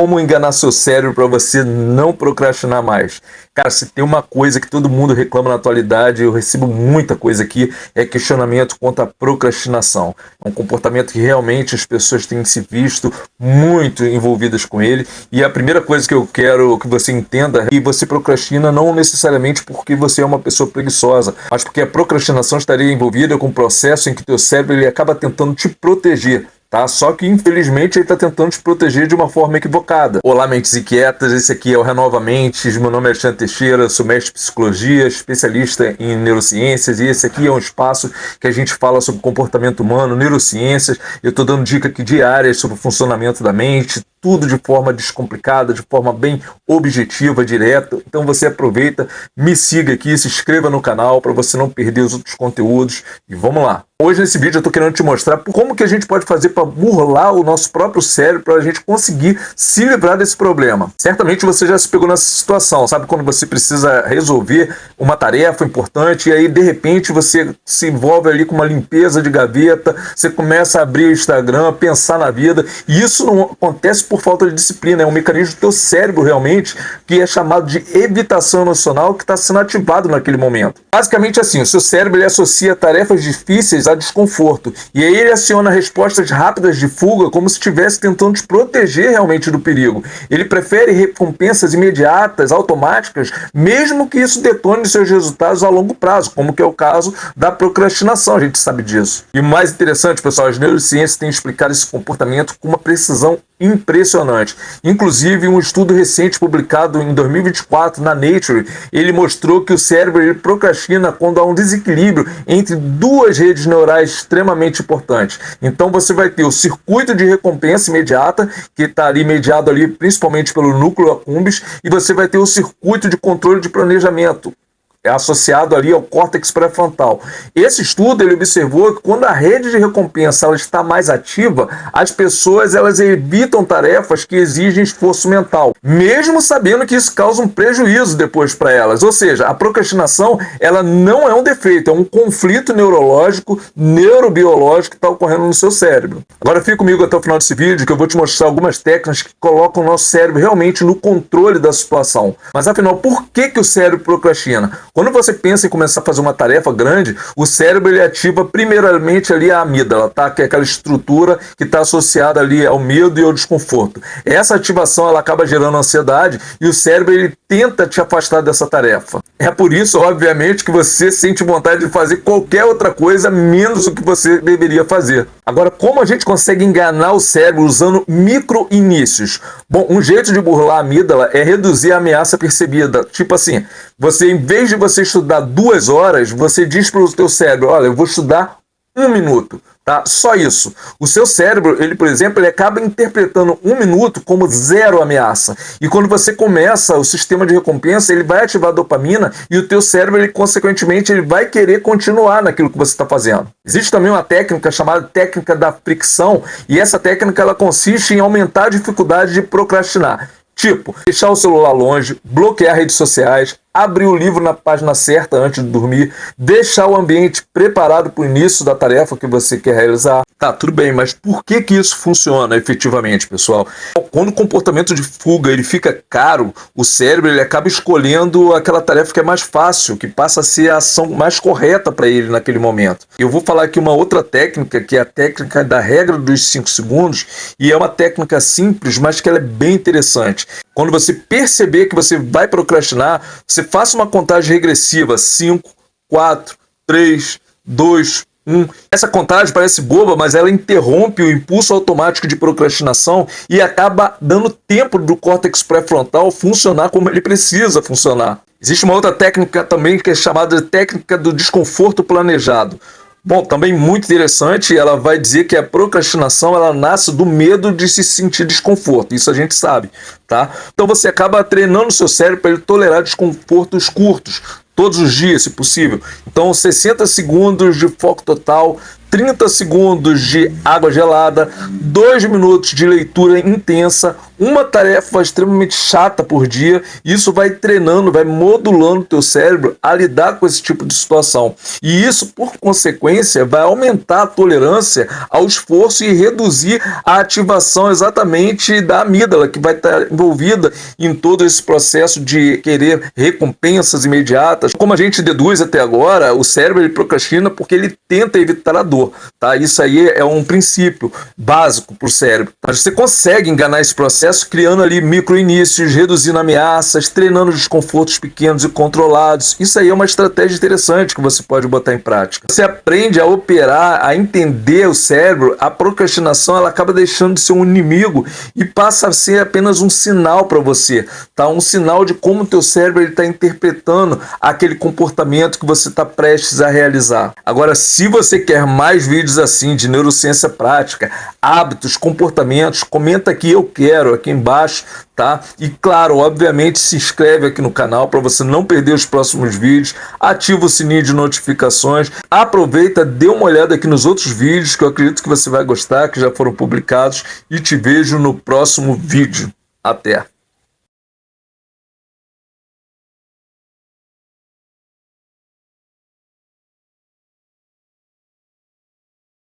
Como enganar seu cérebro para você não procrastinar mais? Cara, se tem uma coisa que todo mundo reclama na atualidade, eu recebo muita coisa aqui, é questionamento quanto à procrastinação. É um comportamento que realmente as pessoas têm se visto muito envolvidas com ele. E a primeira coisa que eu quero que você entenda é que você procrastina não necessariamente porque você é uma pessoa preguiçosa, mas porque a procrastinação estaria envolvida com um processo em que teu cérebro ele acaba tentando te proteger. Tá? Só que infelizmente ele está tentando te proteger de uma forma equivocada. Olá, mentes inquietas, esse aqui é o Renova Mentes, meu nome é Alexandre Teixeira, sou mestre em psicologia, especialista em neurociências, e esse aqui é um espaço que a gente fala sobre comportamento humano, neurociências. Eu estou dando dicas aqui diárias sobre o funcionamento da mente, tudo de forma descomplicada, de forma bem objetiva, direta. Então você aproveita, me siga aqui, se inscreva no canal para você não perder os outros conteúdos e vamos lá. Hoje nesse vídeo eu estou querendo te mostrar como que a gente pode fazer para burlar o nosso próprio cérebro para a gente conseguir se livrar desse problema. Certamente você já se pegou nessa situação, sabe quando você precisa resolver uma tarefa importante e aí de repente você se envolve ali com uma limpeza de gaveta, você começa a abrir o Instagram, pensar na vida, e isso não acontece por falta de disciplina, é um mecanismo do teu cérebro realmente que é chamado de evitação emocional que está sendo ativado naquele momento. Basicamente assim, o seu cérebro ele associa tarefas difíceis a desconforto. E aí ele aciona respostas rápidas de fuga como se estivesse tentando te proteger realmente do perigo. Ele prefere recompensas imediatas, automáticas, mesmo que isso detone seus resultados a longo prazo, como que é o caso da procrastinação, a gente sabe disso. E o mais interessante, pessoal, as neurociências têm explicado esse comportamento com uma precisão impressionante. Inclusive, um estudo recente publicado em 2024 na Nature, ele mostrou que o cérebro ele procrastina quando há um desequilíbrio entre duas redes neurais extremamente importantes. Então você vai ter o circuito de recompensa imediata, que está ali mediado ali principalmente pelo núcleo accumbens, e você vai ter o circuito de controle de planejamento, é associado ali ao córtex pré-frontal. Esse estudo ele observou que quando a rede de recompensa ela está mais ativa, as pessoas elas evitam tarefas que exigem esforço mental, mesmo sabendo que isso causa um prejuízo depois para elas. Ou seja, a procrastinação ela não é um defeito, é um conflito neurológico, neurobiológico que está ocorrendo no seu cérebro. Agora fica comigo até o final desse vídeo que eu vou te mostrar algumas técnicas que colocam o nosso cérebro realmente no controle da situação. Mas afinal, por que o cérebro procrastina? Quando você pensa em começar a fazer uma tarefa grande, o cérebro ele ativa primeiramente ali a amígdala, tá? Que é aquela estrutura que está associada ali ao medo e ao desconforto. Essa ativação ela acaba gerando ansiedade e o cérebro ele tenta te afastar dessa tarefa. É por isso, obviamente, que você sente vontade de fazer qualquer outra coisa menos o que você deveria fazer. Agora, como a gente consegue enganar o cérebro usando micro-inícios? Bom, um jeito de burlar a amígdala é reduzir a ameaça percebida. Tipo assim, você, em vez de você estudar 2 horas, você diz para o teu cérebro, olha, eu vou estudar 1 minuto. Tá? Só isso. O seu cérebro, ele, por exemplo, ele acaba interpretando 1 minuto como 0 ameaça. E quando você começa o sistema de recompensa, ele vai ativar a dopamina e o teu cérebro, ele, consequentemente, ele vai querer continuar naquilo que você está fazendo. Existe também uma técnica chamada técnica da fricção, e essa técnica ela consiste em aumentar a dificuldade de procrastinar. Tipo, deixar o celular longe, bloquear redes sociais, abrir o livro na página certa antes de dormir, deixar o ambiente preparado para o início da tarefa que você quer realizar. Tá, tudo bem, mas por que isso funciona efetivamente, pessoal? Quando o comportamento de fuga ele fica caro, o cérebro ele acaba escolhendo aquela tarefa que é mais fácil, que passa a ser a ação mais correta para ele naquele momento. Eu vou falar aqui uma outra técnica, que é a técnica da regra dos 5 segundos, e é uma técnica simples, mas que ela é bem interessante. Quando você perceber que você vai procrastinar, você faça uma contagem regressiva, 5, 4, 3, 2, 1. Essa contagem parece boba, mas ela interrompe o impulso automático de procrastinação e acaba dando tempo do córtex pré-frontal funcionar como ele precisa funcionar. Existe uma outra técnica também que é chamada de técnica do desconforto planejado. Bom, também muito interessante, ela vai dizer que a procrastinação ela nasce do medo de se sentir desconforto, isso a gente sabe, tá? Então você acaba treinando o seu cérebro para ele tolerar desconfortos curtos, todos os dias, se possível. Então 60 segundos de foco total, 30 segundos de água gelada, 2 minutos de leitura intensa, uma tarefa extremamente chata por dia. Isso vai treinando, vai modulando o teu cérebro a lidar com esse tipo de situação. E isso, por consequência, vai aumentar a tolerância ao esforço e reduzir a ativação exatamente da amígdala, que vai estar envolvida em todo esse processo de querer recompensas imediatas. Como a gente deduz até agora, o cérebro ele procrastina porque ele tenta evitar a dor, tá? Isso aí é um princípio básico para o cérebro. Mas você consegue enganar esse processo criando ali micro-inícios, reduzindo ameaças, treinando desconfortos pequenos e controlados. Isso aí é uma estratégia interessante que você pode botar em prática. Você aprende a operar, a entender o cérebro. A procrastinação ela acaba deixando de ser um inimigo e passa a ser apenas um sinal para você, tá? Um sinal de como o teu cérebro está interpretando aquele comportamento que você está prestes a realizar. Agora, se você quer mais vídeos assim de neurociência prática, hábitos, comportamentos, comenta aqui, eu quero, aqui embaixo, tá? E claro, obviamente se inscreve aqui no canal para você não perder os próximos vídeos, ativa o sininho de notificações, aproveita, dê uma olhada aqui nos outros vídeos que eu acredito que você vai gostar, que já foram publicados, e te vejo no próximo vídeo. Até!